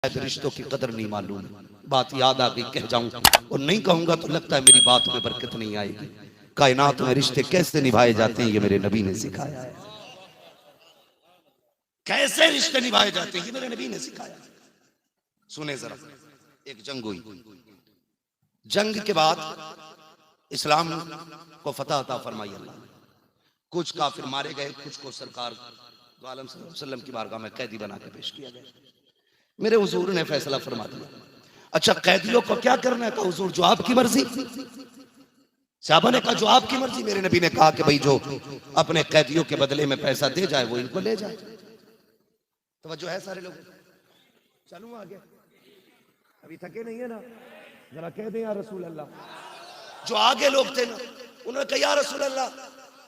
रिश्तों की कदर नहीं मालूम। बात याद आ गई, कह जाऊं और नहीं कहूंगा तो लगता है मेरी बात में बरकत नहीं आएगी। कायनात में रिश्ते कैसे निभाए जाते हैं ये मेरे नबी ने सिखाया है। कैसे रिश्ते निभाए जाते हैं ये मेरे नबी ने सिखाया। सुने जरा, एक जंग हुई। जंग के बाद इस्लाम को फतह अता फरमाई अल्लाह। कुछ काफिर मारे गए, कुछ को सरकार आलम सल्लल्लाहु अलैहि वसल्लम की बारगाह में कैदी बना के पेश किया गया। मेरे हुजूर ने फैसला फरमा दिया। अच्छा, कैदियों को क्या करना है? कहा हुजूर जो आपकी मर्जी। साहबा ने कहा जो आपकी मर्जी। मेरे नबी ने कहा कि भाई जो अपने कैदियों के बदले में पैसा दे जाए वो इनको ले जाए। तो जो है सारे लोग चलूं आगे, अभी थके नहीं है ना, जरा कह दे या रसूल अल्लाह। जो आगे लोग थे ना उन्होंने कहा या रसूल अल्लाह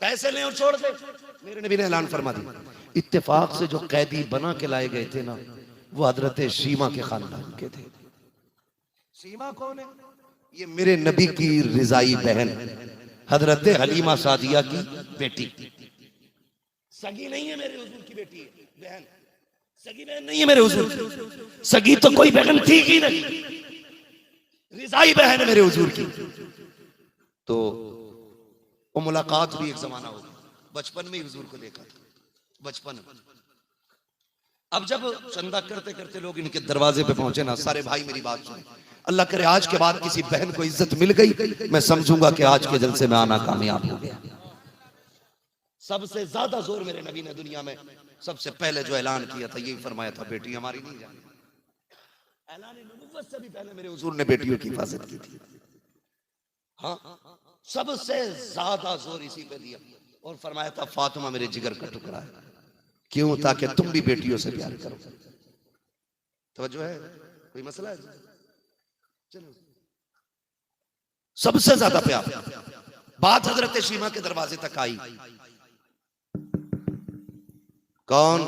पैसे लें और छोड़ दे। मेरे नबी ने ऐलान फरमा दिया। इत्तेफाक से जो कैदी बना के लाए गए थे ना वो हजरत शीमा के खानदान के थे। शीमा कौन है? ये मेरे नबी की रिजाई बहन हजरत हलीमा सादिया की बेटी। सगी नहीं है मेरे हुजूर की बेटी है, बहन। सगी बहन नहीं है मेरे हुजूर। सगी तो कोई बहन थी ही नहीं, रिजाई बहन है मेरे हुजूर की। तो वो मुलाकात भी एक जमाना हो गया। बचपन में ही हुजूर को देखा था, बचपन में। अब जब चंदा करते करते लोग इनके दरवाजे पे पहुंचे ना, सारे भाई मेरी बात सुने। अल्लाह करे आज के बाद किसी बहन को इज्जत मिल गई, मैं समझूंगा कि आज के जलसे में आना कामयाब हो गया। सबसे ज्यादा जोर मेरे नबी ने दुनिया में सबसे पहले जो ऐलान किया था यही फरमाया था, बेटी हमारी नहीं जानी। ऐलान नबुव्वत से भी पहले मेरे हुजूर ने बेटियों की हिफाजत की थी। हाँ, सबसे ज्यादा जोर इसी पे दिया और फरमाया था फातिमा मेरे जिगर का टुकड़ा है। क्यों? ताकि तुम भी बेटियों से प्यार करो। तो जो है कोई मसला है? चलो, सबसे ज्यादा प्यार। बात हजरत शीमा के दरवाजे तक आई। कौन?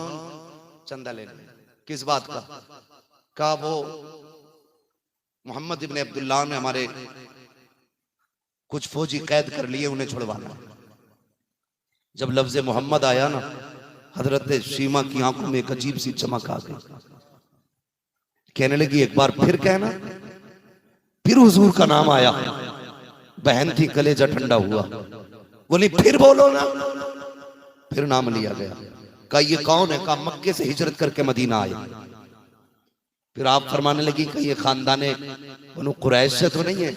चंदा लेने। किस बात का? का वो मोहम्मद इब्ने अब्दुल्लाह ने हमारे कुछ फौजी कैद कर लिए, उन्हें छुड़वाना। जब लफ्ज मोहम्मद आया ना, हजरत शीमा की आंखों में एक अजीब सी चमक आ गई। कहने लगी एक बार फिर कहना। फिर हुजूर का नाम आया। बहन थी, कलेजा ठंडा हुआ। बोली फिर बोलो ना। फिर नाम लिया गया। कहा ये कौन है? कहा मक्के से हिजरत करके मदीना आए। फिर आप फरमाने लगी कि ये खानदाने बनु कुरैश से तो नहीं है,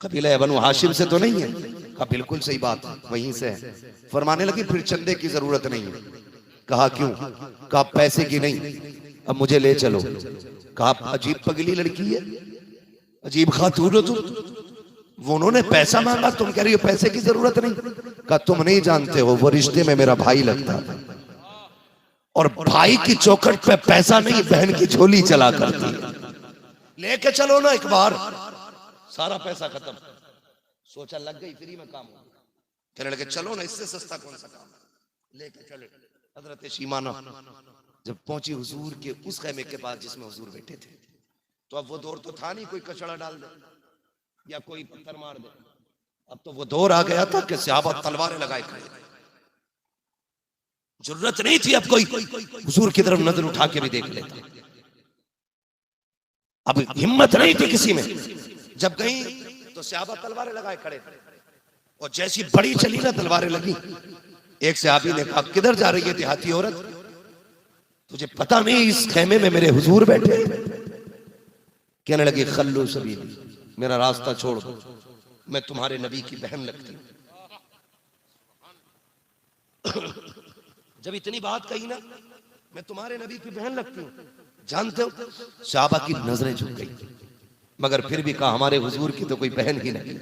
कबीला बनु हाशिम से तो नहीं है? कहा बिल्कुल सही बात, वहीं से है। फरमाने लगी फिर चंदे की जरूरत नहीं है। कहा क्यों? कहा पैसे की नहीं, अब मुझे ले चलो। कहा अजीब पगली लड़की है, अजीब खातून हो तुम। वो उन्होंने पैसा मांगा, तुम कह रही हो पैसे की जरूरत नहीं। कहा तुम नहीं जानते हो वो रिश्ते में मेरा भाई लगता है, और भाई की चौखट पे पैसा नहीं बहन की झोली चला करती है। लेके चलो ना एक बार, सारा पैसा खत्म। सोचा लग गई, फ्री में काम हो। कहने लगे चलो ना, इससे सस्ता कौन सा काम है, लेके चले। हजरत शीमाना जब पहुंची हुजूर के उस खैमे के पास जिसमें हुजूर बैठे थे, तो अब वो दौर तो था नहीं कोई कचड़ा डाल दे या कोई पत्थर मार दे। अब तो वो दौर आ गया था कि सहाबा तलवारें लगाए खड़े। जरूरत नहीं थी अब कोई हुजूर की तरफ नजर उठा के भी देख लेता। अब हिम्मत नहीं थी किसी में। जब गई तो सहाबा तलवारें लगाए खड़े, और जैसी बड़ी चली ना तलवारें लगी। एक सहाबी ने कहा किधर जा रही है देहाती औरत? तुझे पता नहीं इस खेमे में मेरे हुजूर बैठे? कहने लगी खल्लू सबीली, मेरा रास्ता छोड़ दो, मैं तुम्हारे नबी की बहन लगती हूं। जब इतनी बात कही ना, मैं तुम्हारे नबी की बहन लगती हूं, जानते हो सहाबा की नजरें झुक गई, मगर फिर भी कहा हमारे हुजूर की तो कोई बहन ही नहीं।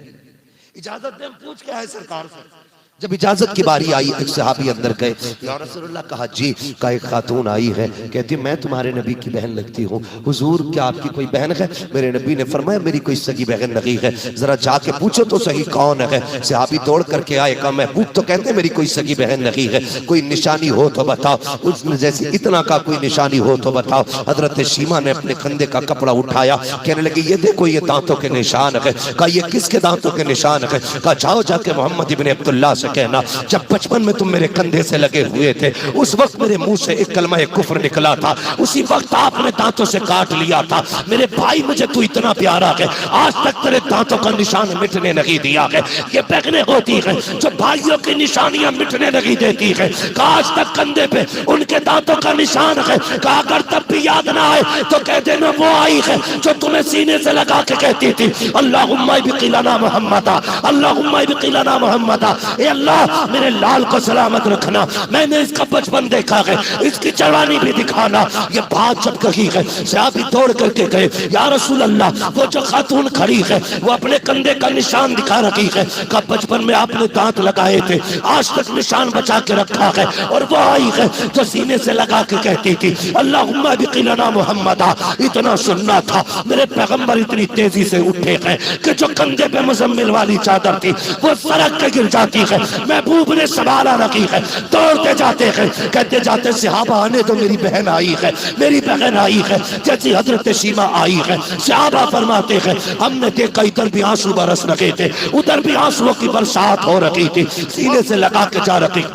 इजाजत दे, पूछ के आए सरकार से। जब इजाजत की बारी आई, एक सहाबी अंदर गए। या रसूलल्लाह, कहा जी। का एक खातून आई है, कहती मैं तुम्हारे नबी की बहन लगती हूँ। हुजूर क्या आपकी कोई बहन है? मेरे नबी ने फरमाया मेरी कोई सगी बहन नहीं है, जरा जाके पूछो तो सही कौन है। सहाबी दौड़ करके आए, कहा महबूब तो कहते मेरी कोई सगी बहन नहीं है, कोई निशानी हो तो बताओ। उसने जैसे इतना का कोई निशानी हो तो बताओ। हजरत शीमा ने अपने कंधे का कपड़ा उठाया, कहने लगी ये देखो ये दांतों के निशान है। कहा ये किसके दांतों के निशान है? कहा जाओ जाके मोहम्मद इब्ने अब्दुल्लाह से से कहना, जब बचपन में तुम मेरे कंधे से लगे हुए थे उस वक्त मेरे मुंह से एक कलमा कुफ्र निकला था, उसी वक्त आपने दांतों से काट लिया था। मेरे भाई मुझे तू इतना प्यारा है, आज तक तेरे दांतों का निशान मिटने नहीं दिया है। ये बहनें होती हैं जो भाइयों की निशानियां मिटने नहीं देती है, आज तक कंधे पे उनके दांतों का निशान है। कहा अगर तब भी याद ना आए तो कह देना वो आई है जो तुम्हें सीने से लगा के कहती थी अल्लाहुम्मा बिक़िलना मुहम्मदा, अल्लाहुम्मा बिक़िलना मुहम्मदा। ए अल्लाह मेरे लाल को सलामत रखना, मैंने इसका बचपन देखा है, इसकी जवानी भी दिखाना। ये बात जब कही है सहाबी दौड़ करके गए, या रसूल अल्लाह वो जो खातून खड़ी है वो अपने कंधे का निशान दिखा रही है, कब बचपन में आपने दांत लगाए थे आज तक निशान बचा के रखा है, और वो आई है जो सीने से लगा के कहती थी अल्लाहुम्मा बिक़िलना मुहम्मदा। इतना सुनना था, मेरे पैगंबर इतनी तेजी से उठे हैं कि जो कंधे पे मुजम्मिल वाली चादर थी वो सरक के गिर जाती है। महबूब ने संभाला रखी है, दौड़ते जाते हैं, कहते जाते सहाबा आने तो मेरी बहन आई है, मेरी बहन आई है, जैसी हजरत शीमा आई है। सहाबा फरमाते हैं हमने देखा इधर भी आंसू बरस रखे थे, उधर भी आंसुओं की बरसात हो रही थी, सीने से लगा के जा रखी।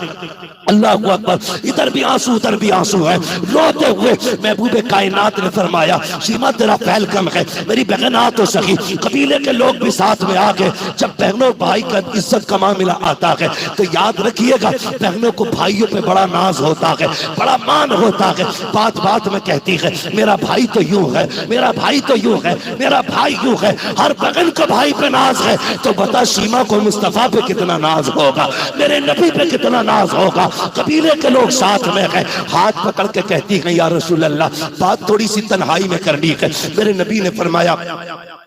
अल्लाह अकबर, इधर भी आंसू उधर भी आंसू है। रोते हुए महबूब कायनात ने फरमाया शीमा तेरा फैल कम है, मेरी बहन आ तो सही। कबीले के लोग भी साथ में आ गए। जब बहनों भाई का इज्जत का मामला आता है तो याद रखिएगा बहनों को भाइयों पे बड़ा नाज होता है, बड़ा मान होता है। बात बात में कहती है मेरा भाई तो यूं है, मेरा भाई तो यूं है, मेरा भाई यूं है। हर बहन को भाई पे नाज है, तो बता शीमा को मुस्तफा पे कितना नाज होगा, मेरे नबी पे कितना नाज होगा। कबीले के लोग साथ में गए, हाथ पकड़ के कहती है या रसूल अल्लाह बात थोड़ी सी तन्हाई में करनी है। मेरे नबी ने फरमाया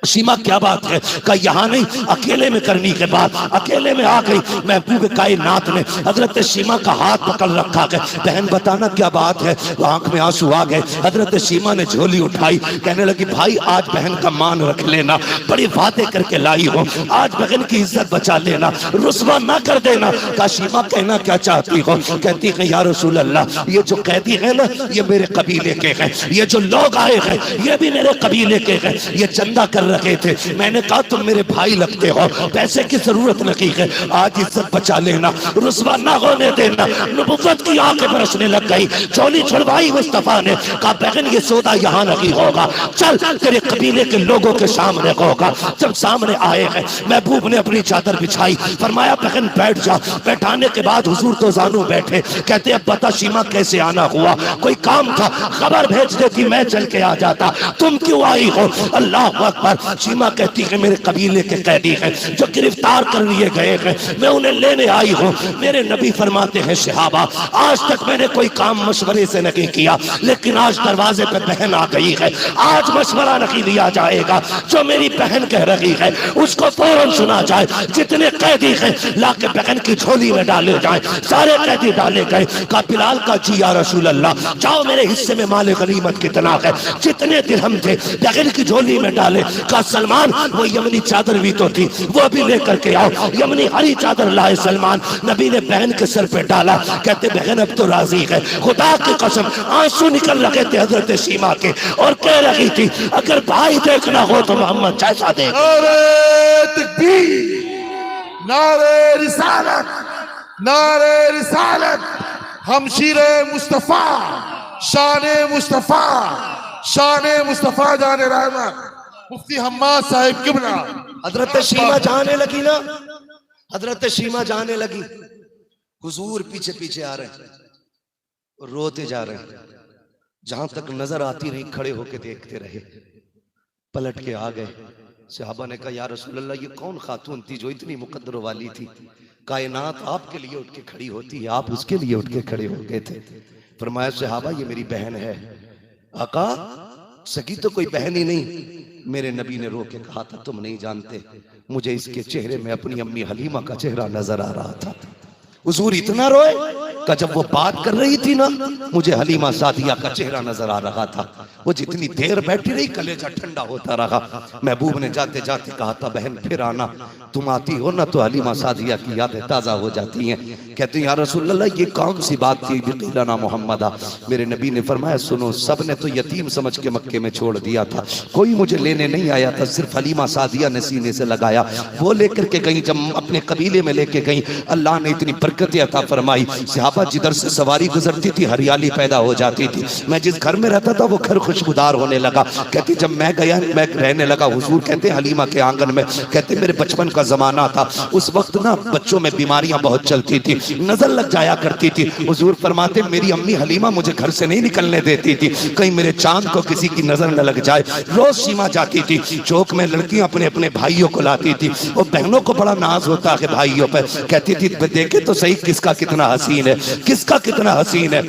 शीमा क्या बात है? का यहाँ नहीं, अकेले में करनी के बात। अकेले में आ गई। महबूब कायनात ने हजरत शीमा का हाथ पकड़ रखा है, बहन बताना क्या बात है? आंख में आंसू आ गए। हजरत शीमा ने झोली उठाई, कहने लगी भाई आज बहन का मान रख लेना, बड़ी बातें करके लाई हो, आज बहन की इज्जत बचा लेना, रुस्वा ना कर देना। का शीमा कहना क्या चाहती हो? कहती है या रसूल अल्लाह ये जो कैदी है ना ये मेरे कबीले के हैं, ये जो लोग आए हैं ये भी मेरे कबीले के हैं, ये चंदा कर रखे थे। मैंने कहा तुम मेरे भाई लगते हो, पैसे की जरूरत नहीं है, आज इज्जत बचा लेना, रुस्वा ना होने देना। नबुव्वत की आंखें बरसने लग गई। चोली छुड़वाई मुस्तफा ने, कहा बहन ये सौदा यहाँ नहीं होगा, चल तेरे कबीले के लोगों के सामने होगा। जब सामने आए हैं महबूब ने अपनी चादर बिछाई, फरमाया बहन बैठ जा। बैठाने के बाद हुजूर तो जानू बैठे, कहते अब बता शीमा कैसे आना हुआ? कोई काम था, खबर भेज देती मैं चल के आ जाता, तुम क्यों आई हो? अल्लाह अकबर। शीमा कहती है मेरे कबीले के कैदी हैं जो गिरफ्तार कर लिए गए हैं, मैं उन्हें लेने आई हूँ। मेरे नबी फरमाते हैं सहाबा आज तक मैंने कोई काम मशवरे से नहीं किया, लेकिन आज दरवाजे पे बहन आ गई है, आज मशवरा नहीं लिया जाएगा। जो मेरी बहन कह रही है उसको फौरन सुना जाए। जितने कैदी हैं लाके बहन की झोली में डाले जाए। सारे कैदी डाले गए। का बिलाल का जी या रसूल अल्लाह जाओ मेरे हिस्से में माल गनीमत कितना है? जितने दिरहम थे बहन की झोली में डाले। का सलमान वो यमनी चादर भी तो थी, वो भी लेकर के आओ। यमनी हरी चादर लाए सलमान, नबी ने बहन के सर पे डाला। कहते बहन अब तो राजी है, खुदा की कसम आंसू निकल रहे थे हजरत शीमा के, और कह रही थी अगर भाई देखना हो तो मोहम्मद जैसा देख। नारे तकबीर, नारे रिसालत, नारे रिसालत। हमशीरे मुस्तफा, शाने मुस्तफा, शाने मुस्तफा जाने रहमत मुफ्ती हम्माद साहिब किबला। हजरत शीमा जाने लगी ना, हजरत शीमा जाने लगी, हुजूर पीछे पीछे आ रहे हैं, रोते जा रहे हैं। जहां तक नजर आती रही खड़े होके देखते रहे। पलट के आ गए। सहाबा ने कहा या रसूल अल्लाह ये कौन खातून थी जो इतनी मुकद्दर वाली थी? कायनात आपके लिए उठ के खड़ी होती है, आप उसके लिए उठ के खड़े हो गए थे। फरमाया सहाबा ये मेरी बहन है। आका सगी तो कोई बहन ही नहीं। मेरे नबी ने रो के कहा था तुम नहीं जानते, मुझे इसके चेहरे में अपनी अम्मी हलीमा का चेहरा नजर आ रहा था। हुजूर इतना रोए का जब वो बात कर रही थी ना मुझे हलीमा सादिया का चेहरा नजर आ रहा था। वो जितनी देर बैठी रही कलेजा ठंडा होता रहा। महबूब ने जाते जाते कहा था, बहन फिर आना, तुम आती हो ना तो हलीमा सादिया की यादें ताज़ा हो जाती हैं। कहती या रसूल अल्लाह ये कौन सी बात थी, बिक़िलना मोहम्मदा। मेरे नबी ने फरमाया, सुनो, सब ने तो यतीम समझ के मक्के में छोड़ दिया था, कोई मुझे लेने नहीं आया था, सिर्फ हलीमा सादिया ने सीने से लगाया, वो लेकर के गई, जब अपने कबीले में लेके गई, अल्लाह ने इतनी बरकतें अता फरमाई। सहाबा जिधर से सवारी गुजरती थी हरियाली पैदा हो जाती थी, मैं जिस घर में रहता था वो घर खुशबूदार होने लगा। कहती जब मैं गया, मैं रहने लगा, हुजूर कहते हलीमा के आंगन में, कहते मेरे बचपन का जमाना था, उस वक्त ना बच्चों में बीमारियां बहुत चलती थी, नजर लग जाया करती थी। हुजूर फरमाते मेरी अम्मी हलीमा मुझे घर से नहीं निकलने देती थी, कहीं मेरे चांद को किसी की नजर न लग जाए। रोज सीमा जाती थी, चौक में लड़कियां अपने अपने भाइयों को लाती थी, और बहनों को बड़ा नाज होता है भाइयों पर, कहती थी देखे तो सही किसका कितना हसीन है, किसका कितना हसीन है,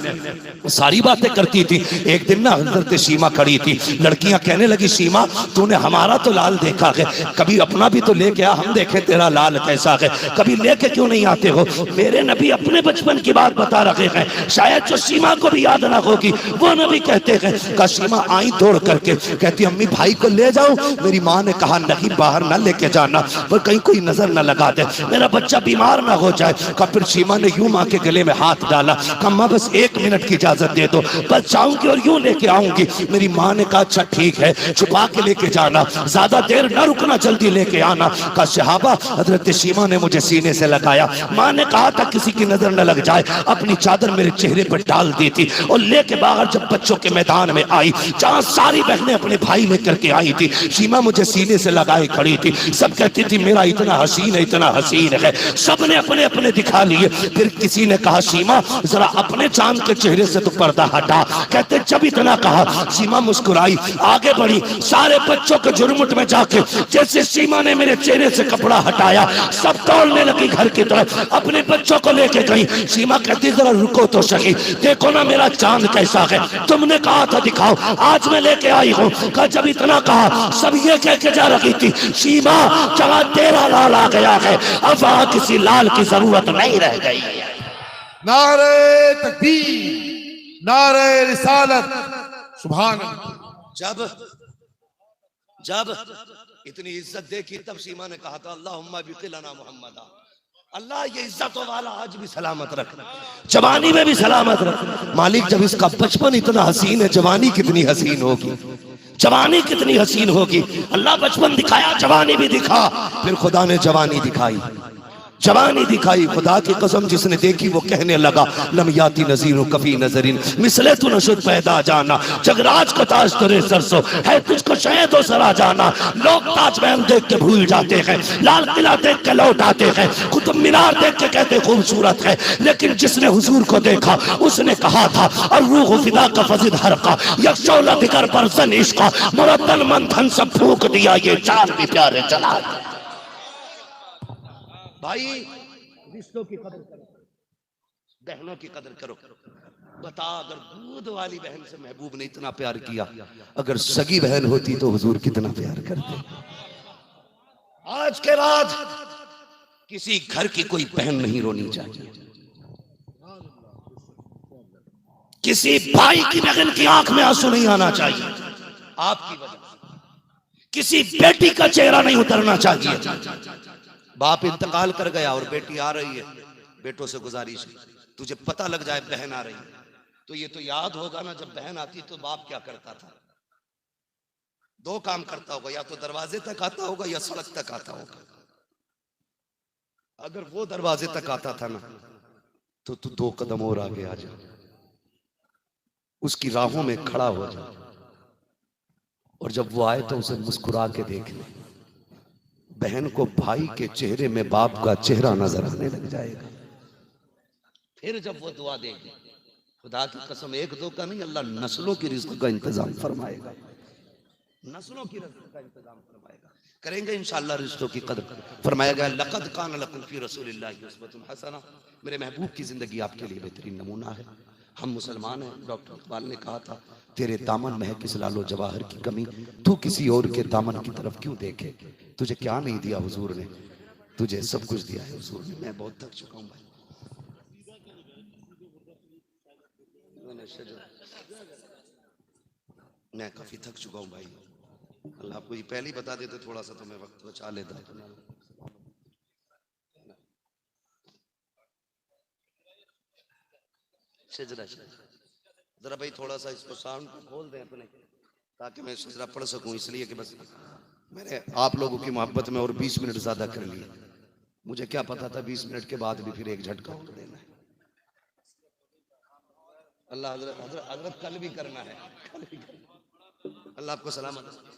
सारी बातें करती थी। एक दिन ना हजरत सीमा खड़ी थी, लड़कियां कहने लगी सीमा तूने हमारा तो लाल देखा है, कभी अपना भी तो लेके आ, हम देखे तेरा लाल कैसा है, कभी लेके क्यों नहीं आते हो। मेरे नबी अपने बचपन की बात बता रहे हैं, शायद जो सीमा को भी याद ना होगी, वो नबी कहते हैं। का सीमा आई दौड़ करके, कहती अम्मी भाई को ले जाओ। मेरी माँ ने कहा नहीं, बाहर ना लेके जाना, पर कहीं कोई नजर ना लगा दे, मेरा बच्चा बीमार ना हो जाए। का फिर सीमा ने यूं माँ के गले में हाथ डाला, कहा माँ बस 1 मिनट की इजाजत दे दो, बस जाऊंगी और यूं लेके आऊंगी। मेरी माँ ने कहा अच्छा ठीक है, छुपा के लेके जाना, ज्यादा देर ना रुकना, जल्दी लेके आना। का सहाबा हजरत सीमा ने मुझे सीने से लगाया, माँ ने कहा था किसी की नजर न लग जाए, अपनी चादर मेरे चेहरे पर डाल दी थी, और लेके बाहर जब बच्चों के मैदान में आई, जहां सारी बहनें अपने भाई लेकर के आई थी, सीमा मुझे सीने से लगाए खड़ी थी, सब कहती थी मेरा इतना हसीन है, इतना हसीन है, सबने अपने अपने दिखा लिए। फिर किसी ने कहा सीमा जरा अपने चांद के चेहरे से तो पर्दा हटा, कहते जब इतना कहा सीमा मुस्कुराई, आगे बढ़ी, सारे बच्चों के झुरमुट में जाके जैसे सीमा ने मेरे चेहरे से कपड़ा हटाया, सब दौड़ने लगी घर की तरफ, अपने बच्चों को लेके गई। सीमा कहती जरा रुको तो सही, देखो ना मेरा चांद कैसा है, तुमने कहा था दिखाओ, आज मैं लेके आई हूँ। कहा जब इतना कहा सब ये कह के जा रही थी सीमा जहां तेरा लाल आ गया है, अब वहां किसी लाल की जरूरत नहीं रह गई। नारे तकबीर, नारे रिसालत, सुभान अल्लाह। जब इतनी इज्जत देखी तब सीमा ने कहा था अल्लाहुम्मा बिक़िलना मोहम्मदा, अल्लाह ये इज्जतों वाला आज भी सलामत रख, जवानी में भी सलामत रख। मालिक जब इसका बचपन इतना हसीन है, जवानी कितनी हसीन होगी, जवानी कितनी हसीन होगी। अल्लाह बचपन दिखाया, जवानी भी दिखा, फिर खुदा ने जवानी दिखाई, जवानी दिखाई। खुदा की कसम जिसने देखी वो कहने लगा लम याती नज़ीर कफी नजरिन मिसले तू नशुद पैदा जाना, जगराज को ताज तेरे सरसों है, तुझको शहद हो सरा जाना। लोग ताजमहल देख के भूल जाते हैं, लाल किला देख के लौट आते हैं, कुतुब मीनार देख के कहते खूबसूरत है, लेकिन जिसने हुजूर को देखा उसने कहा था और रूह फिदा का फजिद हर का यकशौला दिगर बरसन इश्का मुरद्दन मंथन सब फूक दिया, ये चार भी प्यारे चला। भाई रिश्तों की कदर करो, बहनों की कदर करो। बता अगर दूध वाली बहन से महबूब ने इतना प्यार किया, अगर सगी बहन होती तो हुजूर कितना प्यार करते। आज के बाद किसी घर की कोई बहन नहीं रोनी चाहिए, किसी भाई की बहन की आंख में आंसू नहीं आना चाहिए आपकी वजह से, किसी बेटी का चेहरा नहीं उतरना चाहिए। बाप इंतकाल कर गया और बेटी आ रही है, बेटों से गुजारिश तुझे पता लग जाए बहन आ रही है, तो ये तो याद होगा ना जब बहन आती तो बाप क्या करता था। 2 काम करता होगा, या तो दरवाजे तक आता होगा या सड़क तक आता होगा। अगर वो दरवाजे तक आता था ना तो तू 2 कदम और आगे आ जा, उसकी राहों में खड़ा हो जा, और जब वो आए तो उसे मुस्कुरा के देख ले। बहन को भाई के चेहरे में बाप का चेहरा नजर आने लग जाएगा। फिर जब वो दुआ देगी, खुदा की कसम 1-2 का नहीं, अल्लाह नस्लों की रिज़्क़ का इंतजाम फरमाएगा, नस्लों की रिज़्क़ का इंतजाम फरमाएगा। करेंगे इंशाअल्लाह रिश्तों की कदर। फरमाया गया लक़द कान लकुम फ़ी रसूलिल्लाहि उस्वतुन हसना, मेरे महबूब की जिंदगी आपके लिए बेहतरीन नमूना है। हम मुसलमान हैं, डॉक्टर इकबाल ने कहा था तेरे दामन में है किस लालो जवाहर की कमी, तू किसी और के दामन की तरफ क्यों देखे। तुझे क्या नहीं दिया हुजूर ने, तुझे सब कुछ दिया है हुजूर ने। मैं बहुत थक चुका हूँ भाई। मैं काफी थक चुका हूँ भाई। अल्लाह आपको ये पहले ही बता देते थोड़ा सा तो मैं वक्त बचा लेता। सजरा जरा भाई थोड़ा सा इसको साउंड को खोल दें अपने, ताकि मैं सजरा पढ़ सकूं, इसलिए कि बस मैंने आप लोगों की मोहब्बत में और 20 मिनट ज्यादा कर लिए। मुझे क्या पता था 20 मिनट के बाद भी फिर एक झटका और देना है। अल्लाह हजरत हजरत हजरत कल भी करना है, कल भी करना। अल्लाह आपको सलामत रखे।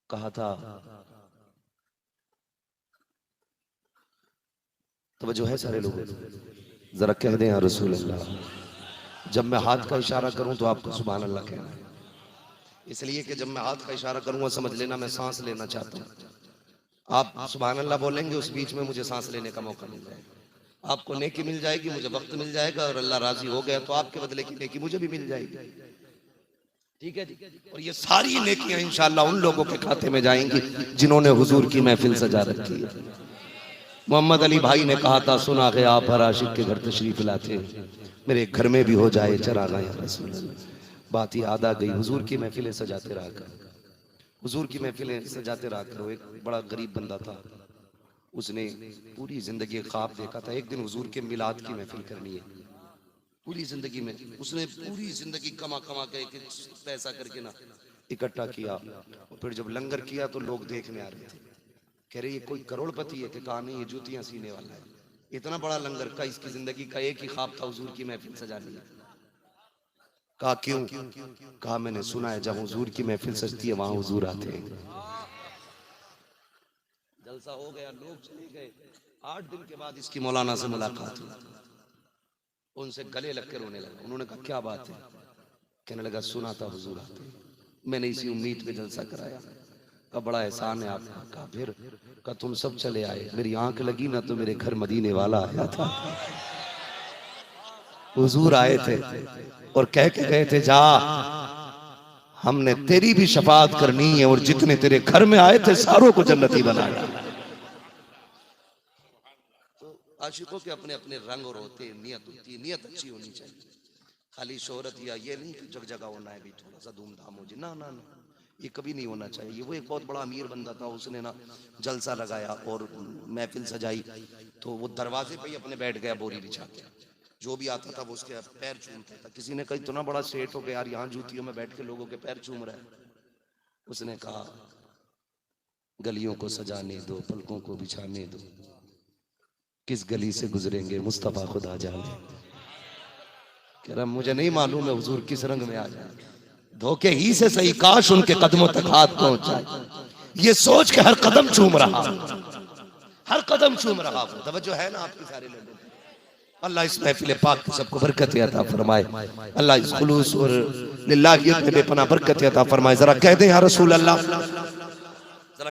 कहा था तो जो है सारे लोग जरा कह दें या रसूल अल्लाह। जब मैं हाथ का इशारा करूं तो आपको सुभान अल्लाह कहना है, इसलिए कि जब मैं हाथ का इशारा करूंगा समझ लेना मैं सांस लेना चाहता हूं। आप सुभान अल्लाह बोलेंगे, उस बीच में मुझे सांस लेने का मौका मिल जाएगा। आपको नेकी मिल जाएगी, मुझे वक्त मिल जाएगा, और अल्लाह राजी हो गया तो आपके बदले की नेकी मुझे भी मिल जाएगी। ठीक है जी। और ये सारी नेकियां इंशाअल्लाह उन लोगों के खाते में जाएंगी जिन्होंने हुजूर की महफिल सजा रखी है। मोहम्मद अली भाई ने कहा था, सुना गया आप हर आशिक के घर तशरीफ लाते, मेरे घर में भी हो जाए चरागा या रसूल अल्लाह। बात याद आ गई, हुजूर की महफिलें सजाते रहा कर, हुजूर की महफिलें सजाते रहा करो। एक बड़ा गरीब बंदा था, उसने पूरी जिंदगी ख्वाब देखा था एक दिन हुजूर के मिलाद की महफिल करनी है। पूरी जिंदगी में उसने पूरी जिंदगी कमा कमा के पैसा करके ना इकट्ठा किया, और फिर जब लंगर किया तो लोग देखने आ रहे थे, कह रहे ये कोई करोड़पति है? कि कहा नहीं, ये जूतियां सीने वाला है। इतना बड़ा लंगर का, इसकी जिंदगी का एक ही ख्वाब था हुजूर की महफिल सजानी है। कहा क्यों? कहा मैंने सुना है जब हुजूर की महफिल सजती है वहां हुजूर आते हैं। जलसा हो गया, लोग चले गए। 8 दिन के बाद इसकी मौलाना से मुलाकात हुई, उनसे गले लग कर रोने लगा। उन्होंने कहा क्या बात है? कहने लगा सुना था हुजूर आते हैं, मैंने इसी उम्मीद पे जलसा कराया। का बड़ा एहसान है आपका। कहा फिर? का तुम सब चले आए, मेरी आंख लगी ना तो मेरे घर मदीने वाला आया था, हुजूर आए थे और कह के गए थे जा हमने तेरी भी शफाअत करनी है, और जितने तेरे घर में आए थे सारों को जन्नती बनाया। तो आशिकों के अपने अपने रंग और होते, नियत होती है, नियत अच्छी होनी चाहिए। खाली शोहरत या ये नहीं कि जग जगह होना है भी थोड़ा सा धूमधाम हो जाए, ना ना ना, ये कभी नहीं होना चाहिए। वो एक बहुत बड़ा अमीर बंदा था, उसने ना जलसा लगाया और महफिल सजाई, तो वो दरवाजे पे ही अपने बैठ गया बोरी बिछा के। जो भी आता था वो उसके पैर चूमता था। किसी ने कहा इतना बड़ा सेठ हो गया यार, यहाँ जूतियों में बैठ के लोगों के पैर चूम रहा है। उसने कहा गलियों को सजाने दो, पलकों को बिछाने दो, किस गली से गुजरेंगे मुस्तफा खुदा जाने। कह रहा मुझे नहीं मालूम है हुजूर किस रंग में आ जाए, धोखे ही से सही काश उनके कदमों तक हाथ पहुंच जाए। ये सोच के हर कदम चूम रहा, हर कदम चूम रहा। तवज्जो है ना आपकी सारे लोगों? अल्लाह इस महफिल पाक को सबको बरकत अता फरमाए। अल्लाह इस खुलूस और लिल्लाहियत में बेपनाह बरकत अता फरमाए। जरा कह दें या रसूल अल्लाह।